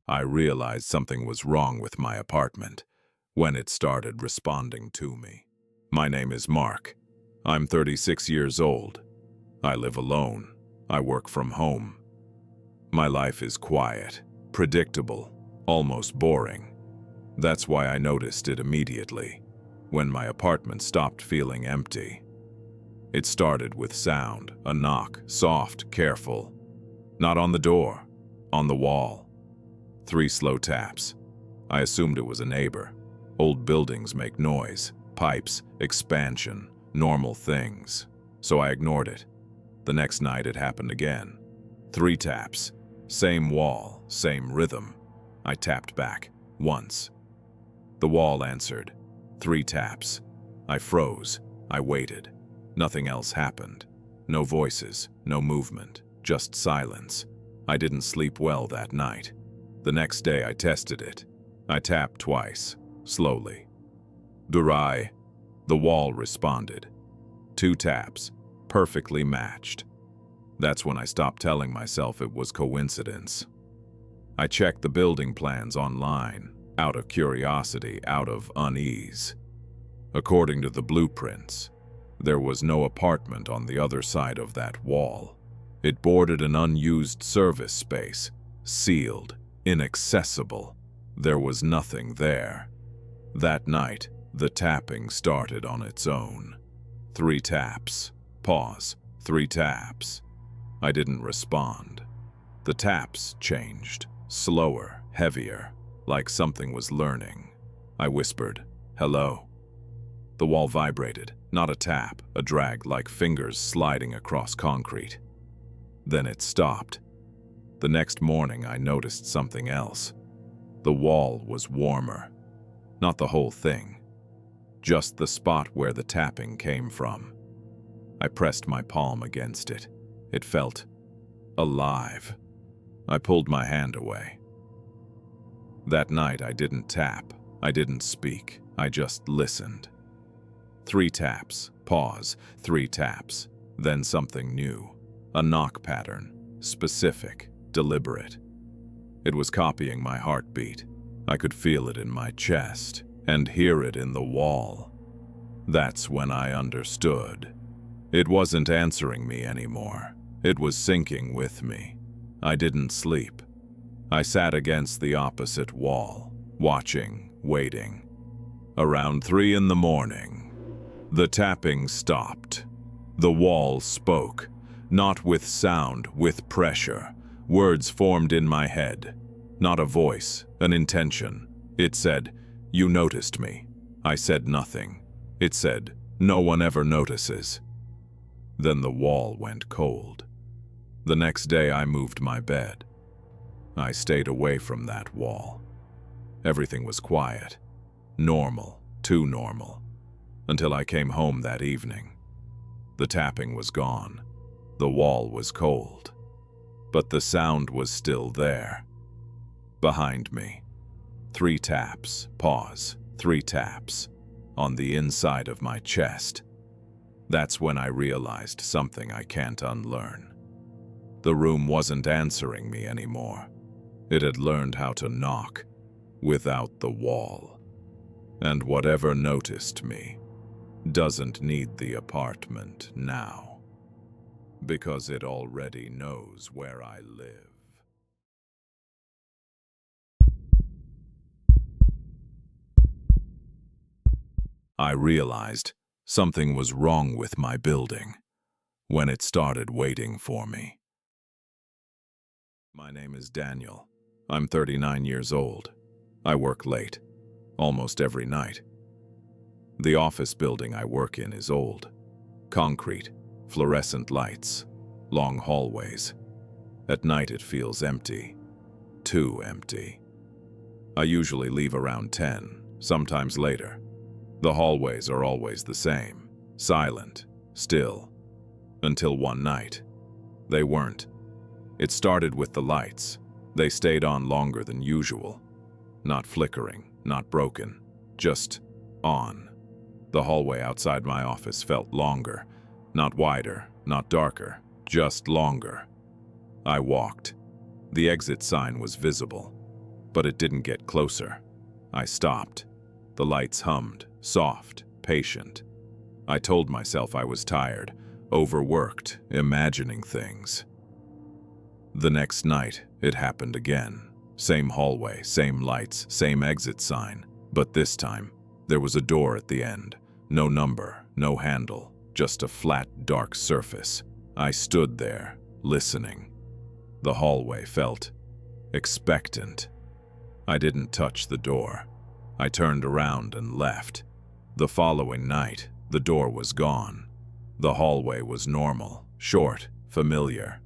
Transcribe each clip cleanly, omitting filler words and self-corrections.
I realized something was wrong with my apartment when it started responding to me. My name is Mark. I'm 36 years old. I live alone. I work from home. My life is quiet, predictable, almost boring. That's why I noticed it immediately, when my apartment stopped feeling empty. It started with sound, a knock, soft, careful. Not on the door, on the wall. 3 slow taps. I assumed it was a neighbor. Old buildings make noise, pipes, expansion, normal things. So I ignored it. The next night it happened again. 3 taps. Same wall, same rhythm. I tapped back, once. The wall answered. 3 taps. I froze. I waited. Nothing else happened. No voices, no movement, just silence. I didn't sleep well that night. The next day I tested it. I tapped twice, slowly. Durai. The wall responded. 2 taps, perfectly matched. That's when I stopped telling myself it was coincidence. I checked the building plans online, out of curiosity, out of unease. According to the blueprints, there was no apartment on the other side of that wall. It bordered an unused service space, sealed, inaccessible. There was nothing there. That night, the tapping started on its own. 3 taps. Pause. 3 taps. I didn't respond. The taps changed, slower, heavier, like something was learning. I whispered, "Hello." The wall vibrated, not a tap, a drag like fingers sliding across concrete. Then it stopped. The next morning I noticed something else. The wall was warmer. Not the whole thing. Just the spot where the tapping came from. I pressed my palm against it. It felt alive. I pulled my hand away. That night I didn't tap. I didn't speak. I just listened. 3 taps. Pause. 3 taps. Then something new. A knock pattern. Specific. Deliberate. It was copying my heartbeat. I could feel it in my chest and hear it in the wall. That's when I understood. It wasn't answering me anymore. It was syncing with me. I didn't sleep. I sat against the opposite wall, watching, waiting. Around 3 in the morning, the tapping stopped. The wall spoke, not with sound, with pressure. Words formed in my head. Not a voice, an intention. It said, "You noticed me." I said nothing. It said, "No one ever notices." Then the wall went cold. The next day I moved my bed. I stayed away from that wall. Everything was quiet. Normal, too normal. Until I came home that evening. The tapping was gone. The wall was cold. But the sound was still there. Behind me. 3 taps. Pause. 3 taps. On the inside of my chest. That's when I realized something I can't unlearn. The room wasn't answering me anymore. It had learned how to knock without the wall. And whatever noticed me doesn't need the apartment now, because it already knows where I live. I realized something was wrong with my building when it started waiting for me. My name is Daniel. I'm 39 years old. I work late, almost every night. The office building I work in is old. Concrete, fluorescent lights, long hallways. At night it feels empty. Too empty. I usually leave around 10, sometimes later. The hallways are always the same, silent, still. Until one night. They weren't. It started with the lights. They stayed on longer than usual. Not flickering, not broken, just on. The hallway outside my office felt longer, not wider, not darker, just longer. I walked. The exit sign was visible. but it didn't get closer. I stopped. The lights hummed, soft, patient. I told myself I was tired, overworked, imagining things. The next night, it happened again. Same hallway, same lights, same exit sign. But this time, there was a door at the end. No number, no handle, just a flat, dark surface. I stood there, listening. The hallway felt expectant. I didn't touch the door. I turned around and left. The following night, the door was gone. The hallway was normal, short, familiar.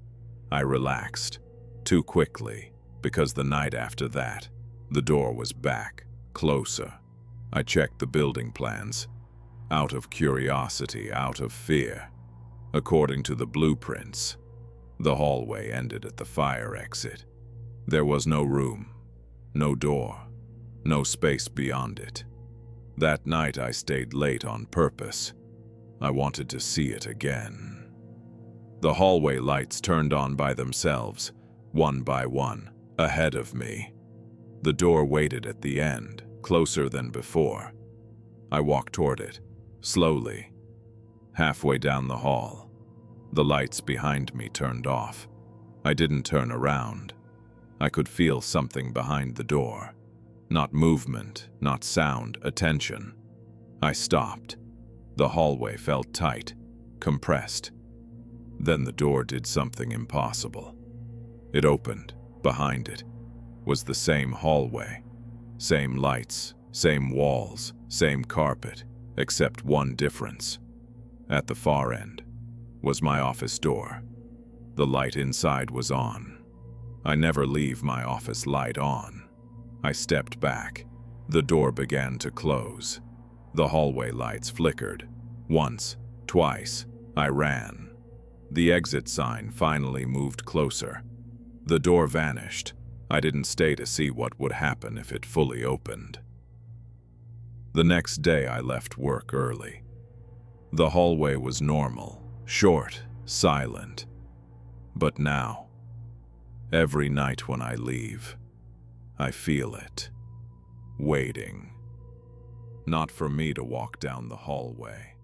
I relaxed. Too quickly, because the night after that, the door was back, closer. I checked the building plans. Out of curiosity, out of fear. According to the blueprints, the hallway ended at the fire exit. There was no room, no door, no space beyond it. That night I stayed late on purpose. I wanted to see it again. The hallway lights turned on by themselves, one by one, ahead of me. The door waited at the end, closer than before. I walked toward it, slowly. Halfway down the hall, the lights behind me turned off. I didn't turn around. I could feel something behind the door. Not movement, not sound, attention. I stopped. The hallway felt tight, compressed. Then the door did something impossible. It opened. Behind it was the same hallway, same lights, same walls, same carpet, except one difference. At the far end was my office door. The light inside was on. I never leave my office light on. I stepped back. The door began to close. The hallway lights flickered. Once, twice, I ran. The exit sign finally moved closer. The door vanished. I didn't stay to see what would happen if it fully opened. The next day I left work early. The hallway was normal, short, silent. But now, every night when I leave, I feel it, waiting. Not for me to walk down the hallway,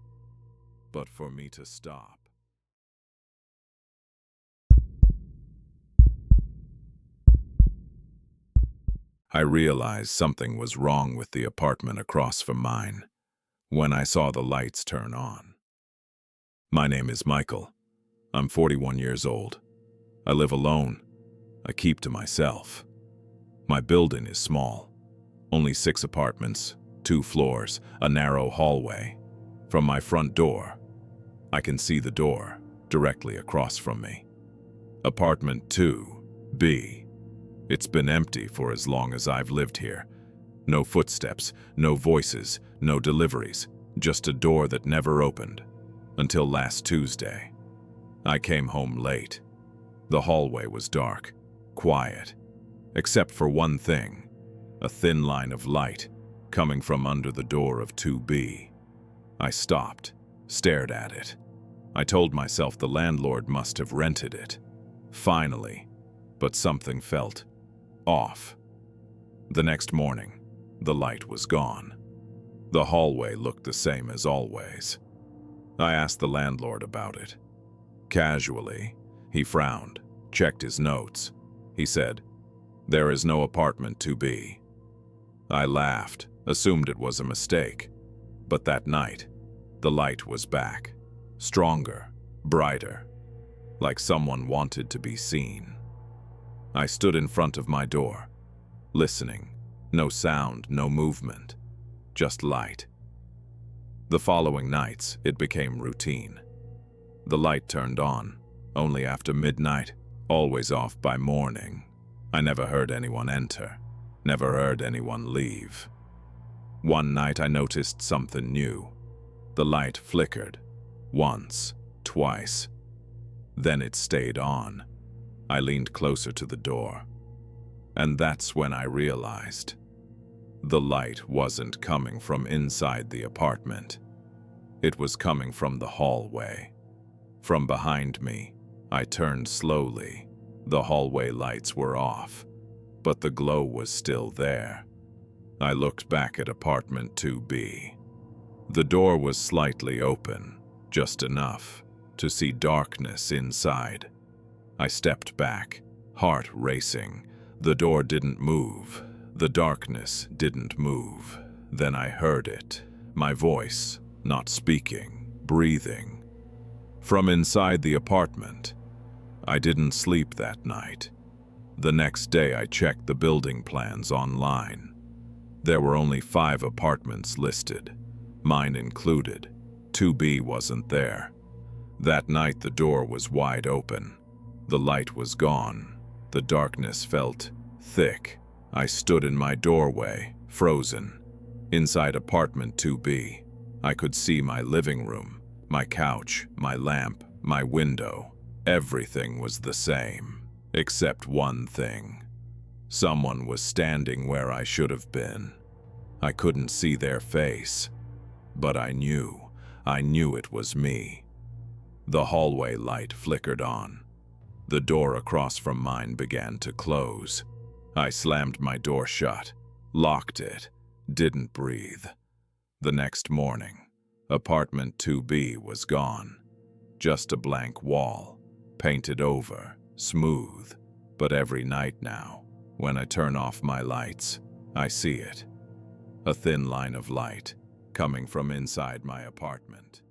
but for me to stop. I realized something was wrong with the apartment across from mine when I saw the lights turn on. My name is Michael. I'm 41 years old. I live alone. I keep to myself. My building is small. Only 6 apartments, 2 floors, a narrow hallway. From my front door, I can see the door directly across from me. Apartment 2B. It's been empty for as long as I've lived here. No footsteps, no voices, no deliveries, just a door that never opened. Until last Tuesday. I came home late. The hallway was dark, quiet, except for one thing, a thin line of light coming from under the door of 2B. I stopped, stared at it. I told myself the landlord must have rented it. Finally, but something felt off. The next morning, the light was gone. The hallway looked the same as always. I asked the landlord about it. Casually, he frowned, checked his notes. He said, "There is no apartment 2B." I laughed, assumed it was a mistake. But that night, the light was back. Stronger, brighter, like someone wanted to be seen. I stood in front of my door, listening. No sound, no movement, just light. The following nights, it became routine. The light turned on, only after midnight, always off by morning. I never heard anyone enter, never heard anyone leave. One night I noticed something new. The light flickered, once, twice. Then it stayed on. I leaned closer to the door. And that's when I realized the light wasn't coming from inside the apartment. It was coming from the hallway. From behind me, I turned slowly. The hallway lights were off. but the glow was still there. I looked back at apartment 2B. The door was slightly open, just enough to see darkness inside. I stepped back, heart racing. The door didn't move. The darkness didn't move. Then I heard it, my voice, not speaking, breathing. From inside the apartment. I didn't sleep that night. The next day I checked the building plans online. There were only 5 apartments listed, mine included. 2B wasn't there. That night the door was wide open. The light was gone. The darkness felt thick. I stood in my doorway, frozen. Inside apartment 2B, I could see my living room, my couch, my lamp, my window. Everything was the same, except one thing. Someone was standing where I should have been. I couldn't see their face, but I knew it was me. The hallway light flickered on. The door across from mine began to close. I slammed my door shut, locked it, didn't breathe. The next morning, apartment 2B was gone. Just a blank wall, painted over, smooth. But every night now, when I turn off my lights, I see it. A thin line of light coming from inside my apartment.